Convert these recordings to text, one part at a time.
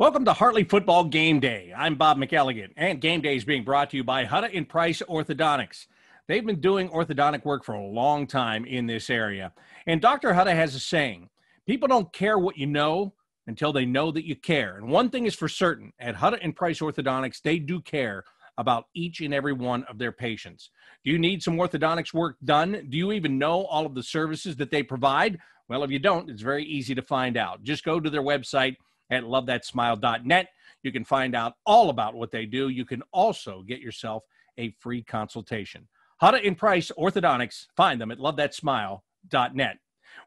Welcome to Hartley Football Game Day. I'm Bob McElligott, and Game Day is being brought to you by Hutta and Price Orthodontics. They've been doing orthodontic work for a long time in this area. And Dr. Hutta has a saying, people don't care what you know until they know that you care. And one thing is for certain, at Hutta and Price Orthodontics, they do care about each and every one of their patients. Do you need some orthodontics work done? Do you even know all of the services that they provide? Well, if you don't, it's very easy to find out. Just go to their website at lovethatsmile.net. You can find out all about what they do. You can also get yourself a free consultation. Hutta and Price Orthodontics. Find them at lovethatsmile.net.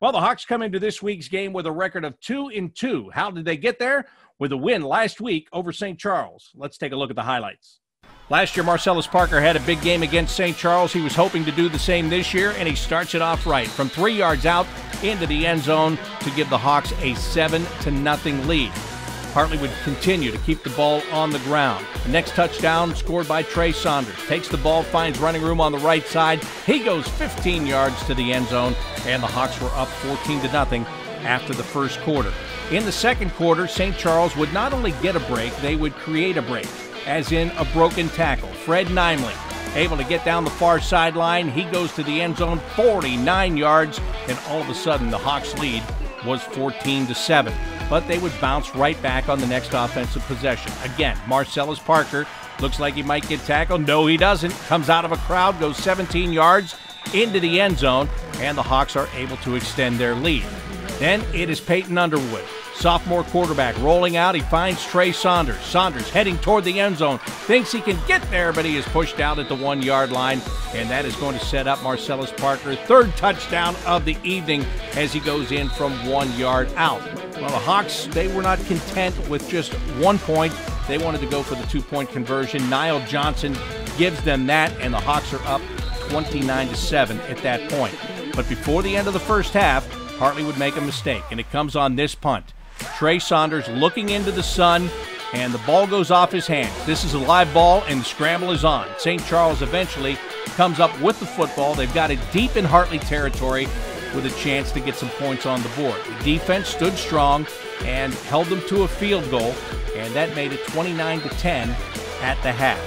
Well, the Hawks come into this week's game with a record of 2-2. How did they get there? With a win last week over St. Charles. Let's take a look at the highlights. Last year, Marcellus Parker had a big game against St. Charles. He was hoping to do the same this year, and he starts it off right. From 3 yards out into the end zone to give the Hawks a 7-0 lead. Hartley would continue to keep the ball on the ground. The next touchdown scored by Trey Saunders. Takes the ball, finds running room on the right side. He goes 15 yards to the end zone, and the Hawks were up 14-0 after the first quarter. In the second quarter, St. Charles would not only get a break, they would create a break, as in a broken tackle. Fred Nimely able to get down the far sideline. He goes to the end zone, 49 yards, and all of a sudden the Hawks lead was 14-7. But they would bounce right back on the next offensive possession. Again, Marcellus Parker looks like he might get tackled. No, he doesn't. Comes out of a crowd, goes 17 yards into the end zone, and the Hawks are able to extend their lead. Then it is Peyton Underwood, sophomore quarterback, rolling out. He finds Trey Saunders. Saunders heading toward the end zone. Thinks he can get there, but he is pushed out at the 1 yard line. And that is going to set up Marcellus Parker's third touchdown of the evening as he goes in from 1 yard out. Well, the Hawks, they were not content with just 1 point. They wanted to go for the 2-point conversion. Niall Johnson gives them that, and the Hawks are up 29-7 at that point. But before the end of the first half, Hartley would make a mistake, and it comes on this punt. Trey Saunders looking into the sun, and the ball goes off his hands. This is a live ball, and the scramble is on. St. Charles eventually comes up with the football. They've got it deep in Hartley territory with a chance to get some points on the board. The defense stood strong and held them to a field goal, and that made it 29-10 at the half.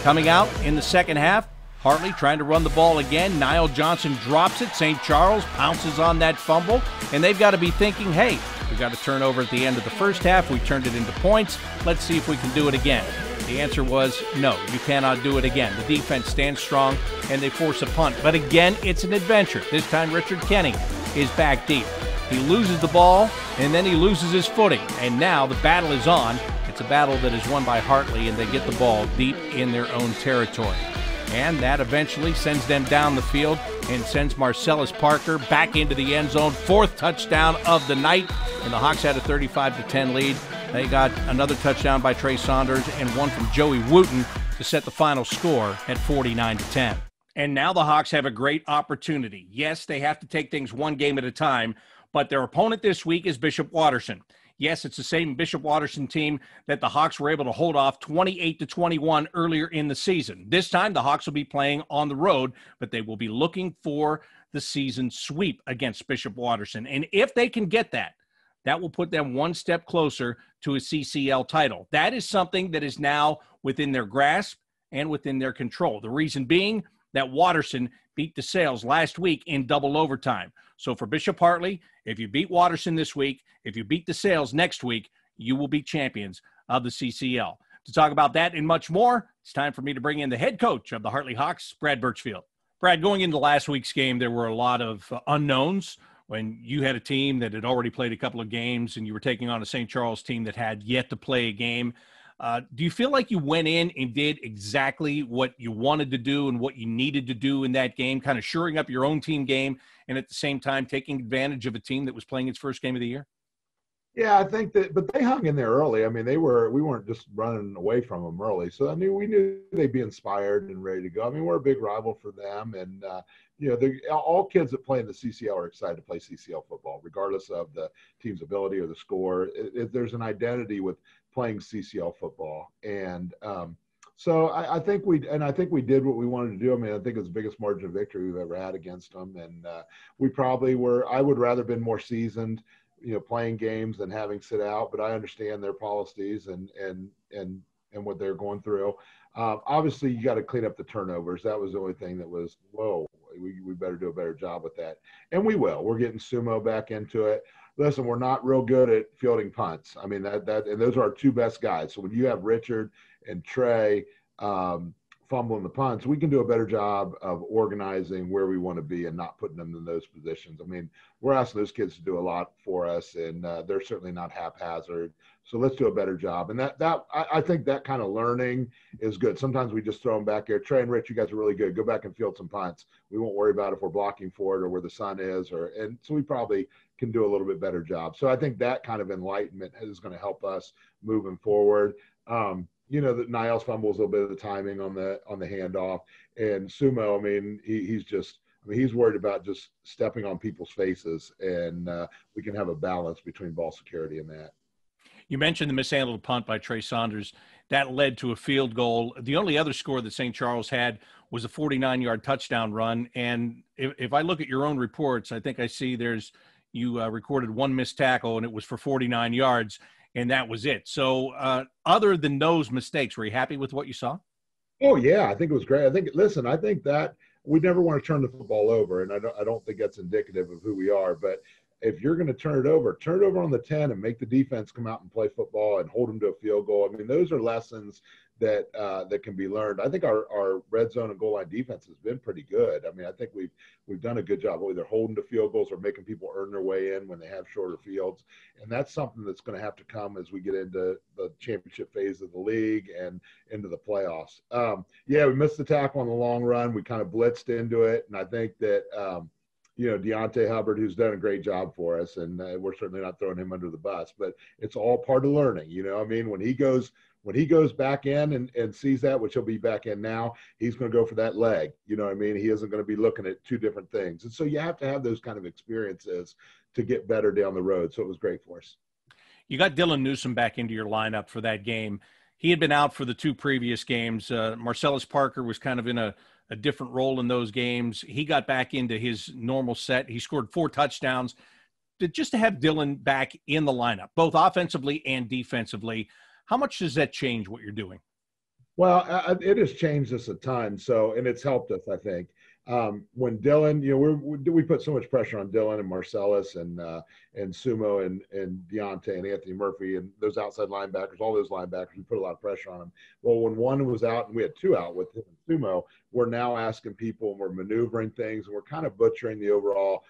Coming out in the second half, Hartley trying to run the ball again. Niall Johnson drops it. St. Charles pounces on that fumble, and they've got to be thinking, hey, we got a turnover at the end of the first half. We turned it into points. Let's see if we can do it again. The answer was no, you cannot do it again. The defense stands strong, and they force a punt. But again, it's an adventure. This time Richard Kenny is back deep. He loses the ball, and then he loses his footing. And now the battle is on. It's a battle that is won by Hartley, and they get the ball deep in their own territory. And that eventually sends them down the field and sends Marcellus Parker back into the end zone. Fourth touchdown of the night, and the Hawks had a 35-10 lead. They got another touchdown by Trey Saunders and one from Joey Wooten to set the final score at 49-10. And now the Hawks have a great opportunity. Yes, they have to take things one game at a time, but their opponent this week is Bishop Watterson. Yes, it's the same Bishop Watterson team that the Hawks were able to hold off 28-21 earlier in the season. This time, the Hawks will be playing on the road, but they will be looking for the season sweep against Bishop Watterson. And if they can get that, that will put them one step closer to a CCL title. That is something that is now within their grasp and within their control. The reason being that Watterson beat DeSales last week in double overtime. So for Bishop Hartley, if you beat Watterson this week, if you beat DeSales next week, you will be champions of the CCL. To talk about that and much more, it's time for me to bring in the head coach of the Hartley Hawks, Brad Burchfield. Brad, going into last week's game, there were a lot of unknowns when you had a team that had already played a couple of games and you were taking on a St. Charles team that had yet to play a game. Do you feel like you went in and did exactly what you wanted to do and what you needed to do in that game, kind of shoring up your own team game and at the same time taking advantage of a team that was playing its first game of the year? Yeah, I think that, but they hung in there early. I mean, we weren't just running away from them early. So, I mean, we knew they'd be inspired and ready to go. I mean, we're a big rival for them. And, all kids that play in the CCL are excited to play CCL football, regardless of the team's ability or the score. There's an identity with playing CCL football. And so I think we did what we wanted to do. I mean, I think it was the biggest margin of victory we've ever had against them. And we probably were – I would rather have been more seasoned. playing games than having sit out, but I understand their policies and what they're going through. Obviously, you got to clean up the turnovers. That was the only thing that was, whoa, we better do a better job with that. And we will. We're getting Sumo back into it. Listen, we're not real good at fielding punts. I mean, and those are our two best guys. So when you have Richard and Trey fumbling the punts, we can do a better job of organizing where we want to be and not putting them in those positions. I mean, we're asking those kids to do a lot for us, and they're certainly not haphazard. So let's do a better job. And I think that kind of learning is good. Sometimes we just throw them back here. Trey and Rich, you guys are really good. Go back and field some punts. We won't worry about if we're blocking for it or where the sun is, and so we probably can do a little bit better job. So I think that kind of enlightenment is going to help us moving forward. That Niles fumbles a little bit of the timing on the handoff, and Sumo, I mean, he's worried about just stepping on people's faces, and we can have a balance between ball security and that. You mentioned the mishandled punt by Trey Saunders. That led to a field goal. The only other score that St. Charles had was a 49-yard touchdown run. And if I look at your own reports, I think I see you recorded one missed tackle, and it was for 49 yards, and that was it. So other than those mistakes, were you happy with what you saw? Oh, yeah, I think it was great. I think that we never want to turn the football over, and I don't think that's indicative of who we are. But if you're going to turn it over on the 10 and make the defense come out and play football and hold them to a field goal. I mean, those are lessons that can be learned. I think our red zone and goal line defense has been pretty good. I mean, I think we've done a good job of either holding to field goals or making people earn their way in when they have shorter fields. And that's something that's going to have to come as we get into the championship phase of the league and into the playoffs. We missed the tackle on the long run. We kind of blitzed into it. And I think that, Deontay Hubbard, who's done a great job for us, and we're certainly not throwing him under the bus, but it's all part of learning. I mean, when he goes back in and sees that, which he'll be back in now, he's going to go for that leg. You know what I mean? He isn't going to be looking at two different things. And so you have to have those kind of experiences to get better down the road. So it was great for us. You got Dylan Newsome back into your lineup for that game. He had been out for the two previous games. Marcellus Parker was kind of in a different role in those games. He got back into his normal set. He scored 4 touchdowns. Just to have Dylan back in the lineup, both offensively and defensively, how much does that change what you're doing? Well, it has changed us a ton. And it's helped us, I think. When Dylan, we put so much pressure on Dylan and Marcellus and Sumo and Deontay and Anthony Murphy and those outside linebackers, all those linebackers, we put a lot of pressure on them. Well, when one was out and we had 2 out with him and Sumo, we're now asking people and we're maneuvering things and we're kind of butchering the overall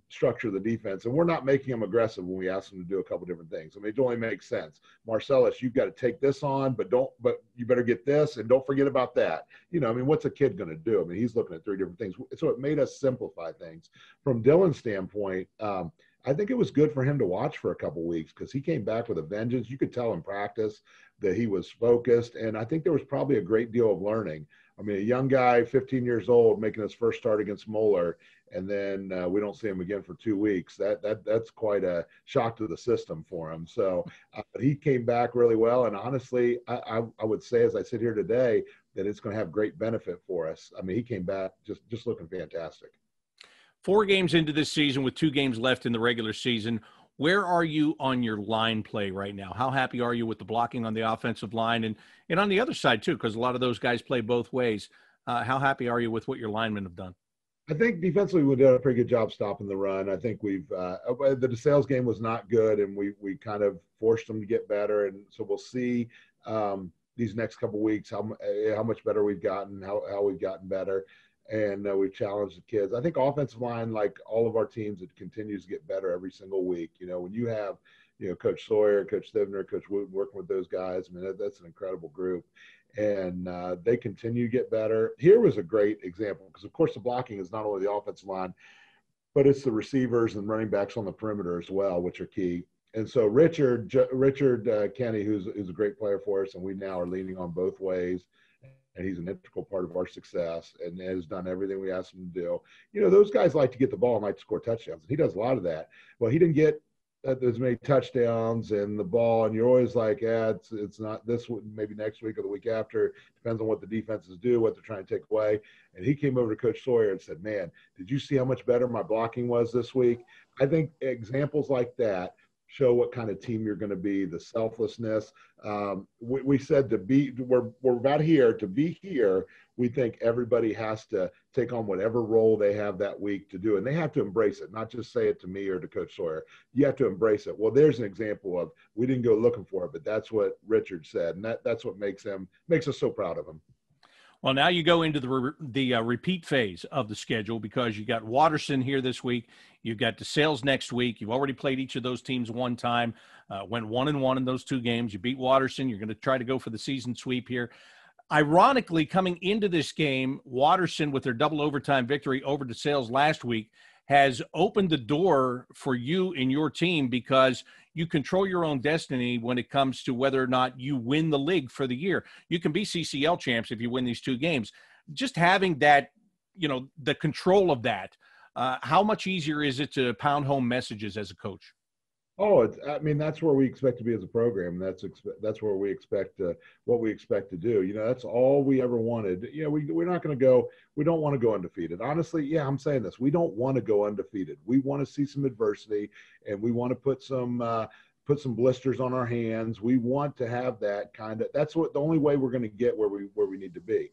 structure of the defense, and we're not making them aggressive when we ask them to do a couple different things. I mean, it only makes sense. Marcellus, you've got to take this on, but you better get this, and don't forget about that. I mean, what's a kid going to do? I mean, he's looking at 3 different things. So it made us simplify things. From Dylan's standpoint, I think it was good for him to watch for a couple weeks because he came back with a vengeance. You could tell in practice that he was focused, and I think there was probably a great deal of learning. I mean, a young guy, 15 years old, making his first start against Moeller, and then we don't see him again for 2 weeks. That's quite a shock to the system for him. So he came back really well, and honestly, I would say, as I sit here today, that it's going to have great benefit for us. I mean, he came back just looking fantastic. 4 games into this season with 2 games left in the regular season. Where are you on your line play right now? How happy are you with the blocking on the offensive line and on the other side too? Because a lot of those guys play both ways. How happy are you with what your linemen have done? I think defensively we did a pretty good job stopping the run. I think the DeSales game was not good, and we kind of forced them to get better. And so we'll see these next couple of weeks how much better we've gotten, how we've gotten better. And we've challenged the kids. I think offensive line, like all of our teams, it continues to get better every single week. When you have, Coach Sawyer, Coach Thibner, Coach Wooten working with those guys, I mean, that's an incredible group. And they continue to get better. Here was a great example because, of course, the blocking is not only the offensive line, but it's the receivers and running backs on the perimeter as well, which are key. And so Richard Kenny, who's a great player for us, and we now are leaning on both ways. And he's an integral part of our success and has done everything we asked him to do. Those guys like to get the ball and like to score touchdowns. And he does a lot of that. Well, he didn't get as many touchdowns and the ball, and you're always like, yeah, it's not this, maybe next week or the week after. Depends on what the defenses do, what they're trying to take away. And he came over to Coach Sawyer and said, man, did you see how much better my blocking was this week? I think examples like that show what kind of team you're going to be, the selflessness. We said we're about here to be here. We think everybody has to take on whatever role they have that week to do, and they have to embrace it, not just say it to me or to Coach Sawyer. You have to embrace it. Well, there's an example of, we didn't go looking for it, but that's what Richard said, and that's what makes us so proud of him. Well, now you go into the repeat phase of the schedule, because you got Watterson here this week. You've got DeSales next week. You've already played each of those teams one time, went 1-1 in those two games. You beat Watterson. You're going to try to go for the season sweep here. Ironically, coming into this game, Watterson, with their double overtime victory over DeSales last week, has opened the door for you and your team, because you control your own destiny when it comes to whether or not you win the league for the year. You can be CCL champs if you win these two games. Just having that, the control of that, how much easier is it to pound home messages as a coach? Oh, that's where we expect to be as a program. That's where we expect what we expect to do. That's all we ever wanted. We're not going to go. We don't want to go undefeated. Honestly, yeah, I'm saying this. We don't want to go undefeated. We want to see some adversity, and we want to put some blisters on our hands. We want to have that kind of. That's the only way we're going to get where we need to be.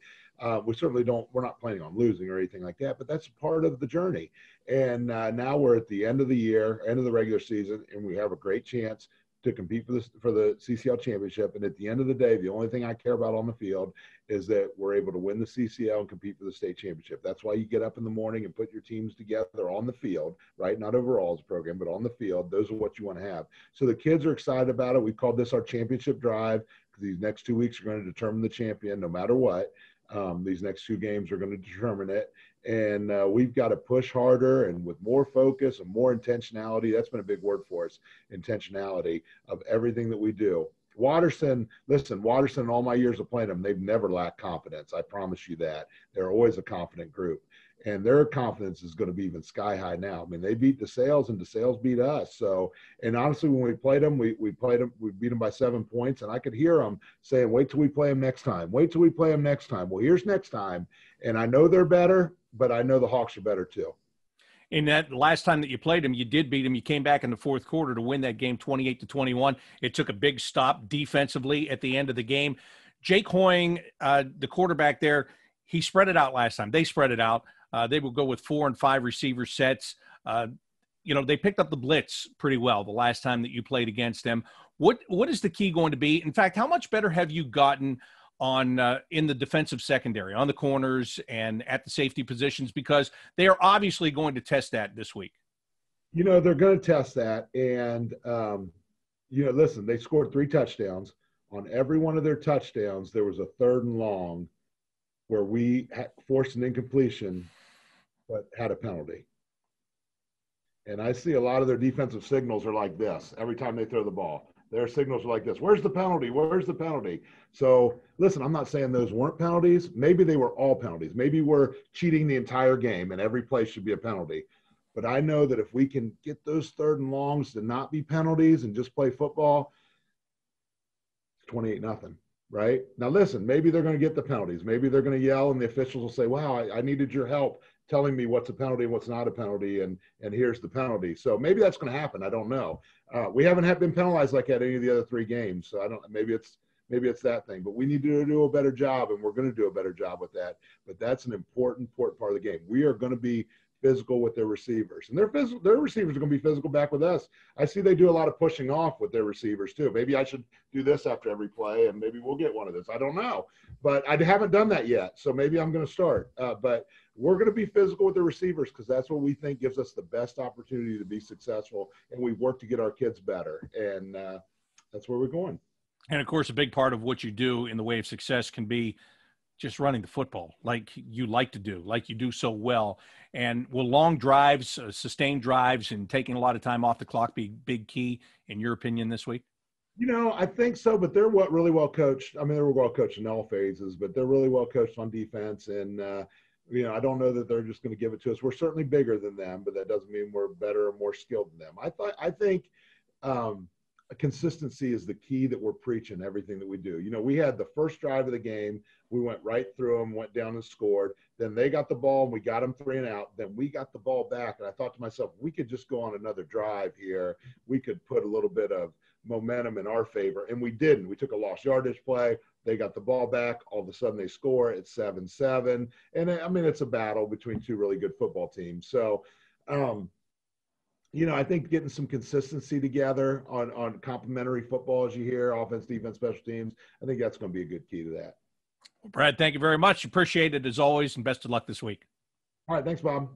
We certainly don't. We're not planning on losing or anything like that, but that's part of the journey. And now we're at the end of the year, end of the regular season, and we have a great chance to compete for the CCL championship. And at the end of the day, the only thing I care about on the field is that we're able to win the CCL and compete for the state championship. That's why you get up in the morning and put your teams together on the field, right? Not overall as a program, but on the field. Those are what you want to have. So the kids are excited about it. We called this our championship drive, because these next 2 weeks are going to determine the champion no matter what. These next two games are going to determine it. And we've got to push harder and with more focus and more intentionality. That's been a big word for us, intentionality of everything that we do. Watterson, in all my years of playing them, they've never lacked confidence. I promise you that. They're always a confident group. And their confidence is going to be even sky high now. They beat DeSales, and DeSales beat us. So, and honestly, when we played them, we beat them by 7 points, and I could hear them saying, wait till we play them next time. Wait till we play them next time. Well, here's next time. And I know they're better, but I know the Hawks are better too. In that last time that you played them, you did beat them. You came back in the fourth quarter to win that game 28-21. It took a big stop defensively at the end of the game. Jake Hoying, the quarterback there, he spread it out last time. They spread it out. They would go with 4 and 5 receiver sets. They picked up the blitz pretty well the last time that you played against them. What is the key going to be? In fact, how much better have you gotten on in the defensive secondary, on the corners and at the safety positions? Because they are obviously going to test that this week. They're going to test that. And, listen, they scored 3 touchdowns. On every one of their touchdowns, there was a 3rd and long where we forced an incompletion but had a penalty. And I see a lot of their defensive signals are like this every time they throw the ball. Their signals are like this. Where's the penalty? Where's the penalty? So, listen, I'm not saying those weren't penalties. Maybe they were all penalties. Maybe we're cheating the entire game and every play should be a penalty. But I know that if we can get those 3rd and longs to not be penalties and just play football, it's 28-0. Right? Now, listen, maybe they're going to get the penalties. Maybe they're going to yell and the officials will say, wow, I needed your help telling me what's a penalty and what's not a penalty, and here's the penalty. So maybe that's going to happen. I don't know. We haven't been penalized like that any of the other 3 games. So maybe it's that thing. But we need to do a better job, and we're going to do a better job with that. But that's an important part of the game. We are going to be physical with their receivers, and their receivers are going to be physical back with us. I see they do a lot of pushing off with their receivers too. Maybe I should do this after every play, and maybe we'll get one of this. I don't know, but I haven't done that yet, so maybe I'm going to start. But we're going to be physical with the receivers because that's what we think gives us the best opportunity to be successful, and we've worked to get our kids better, and that's where we're going. And of course, a big part of what you do in the way of success can be just running the football like you like to do, like you do so well. And will long drives, sustained drives, and taking a lot of time off the clock be big key in your opinion this week? I think so, but they're really well coached. They're well coached in all phases, but they're really well coached on defense. And, I don't know that they're just going to give it to us. We're certainly bigger than them, but that doesn't mean we're better or more skilled than them. I think consistency is the key that we're preaching everything that we do. You know, we had the first drive of the game. We went right through them, went down and scored. Then they got the ball and we got them 3 and out. Then we got the ball back. And I thought to myself, we could just go on another drive here. We could put a little bit of momentum in our favor. And we didn't. We took a lost yardage play. They got the ball back. All of a sudden they score. It's 7-7. And I mean, it's a battle between two really good football teams. So, you know, I think getting some consistency together on complementary football, as you hear, offense, defense, special teams, I think that's going to be a good key to that. Well, Brad, thank you very much. Appreciate it as always, and best of luck this week. All right, thanks, Bob.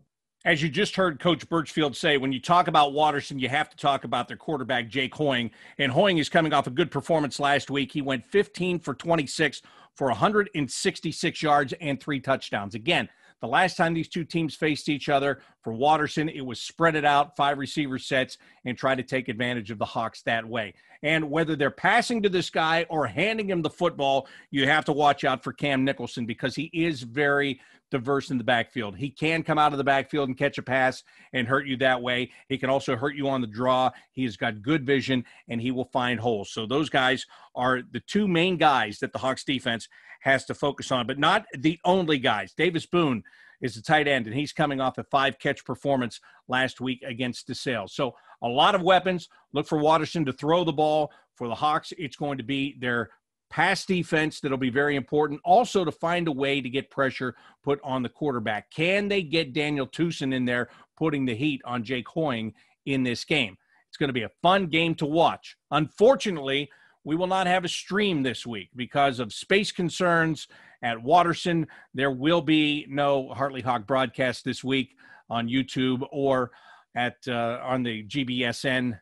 As you just heard Coach Burchfield say, when you talk about Watterson, you have to talk about their quarterback, Jake Hoying. And Hoying is coming off a good performance last week. He went 15 for 26 for 166 yards and 3 touchdowns. Again, the last time these two teams faced each other, for Watterson, it was spread it out, 5 receiver sets, and try to take advantage of the Hawks that way. And whether they're passing to this guy or handing him the football, you have to watch out for Cam Nicholson because he is very diverse in the backfield. He can come out of the backfield and catch a pass and hurt you that way. He can also hurt you on the draw. He has got good vision, and he will find holes. So those guys are the 2 main guys that the Hawks defense has to focus on, but not the only guys. Davis Boone is a tight end, and he's coming off a 5-catch performance last week against DeSales. So a lot of weapons. Look for Watterson to throw the ball. For the Hawks, it's going to be their pass defense that'll be very important. Also to find a way to get pressure put on the quarterback. Can they get Daniel Tucson in there putting the heat on Jake Hoying in this game? It's going to be a fun game to watch. Unfortunately, we will not have a stream this week because of space concerns at Watterson. There will be no Hartley Hawk broadcast this week on YouTube or at on the GBSN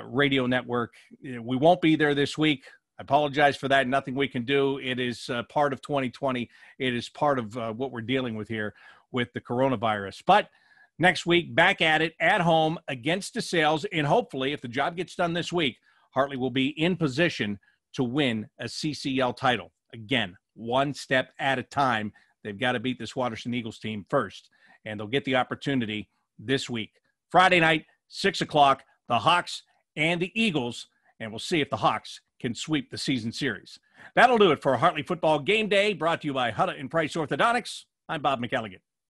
radio network. We won't be there this week. I apologize for that. Nothing we can do. It is part of 2020. It is part of what we're dealing with here with the coronavirus. But next week, back at it, at home, against DeSales, and hopefully, if the job gets done this week, Hartley will be in position to win a CCL title. Again, one step at a time. They've got to beat this Watterson Eagles team first, and they'll get the opportunity this week. Friday night, 6 o'clock, the Hawks and the Eagles, and we'll see if the Hawks can sweep the season series. That'll do it for Hartley Football Game Day, brought to you by Hutta and Price Orthodontics. I'm Bob McElligott.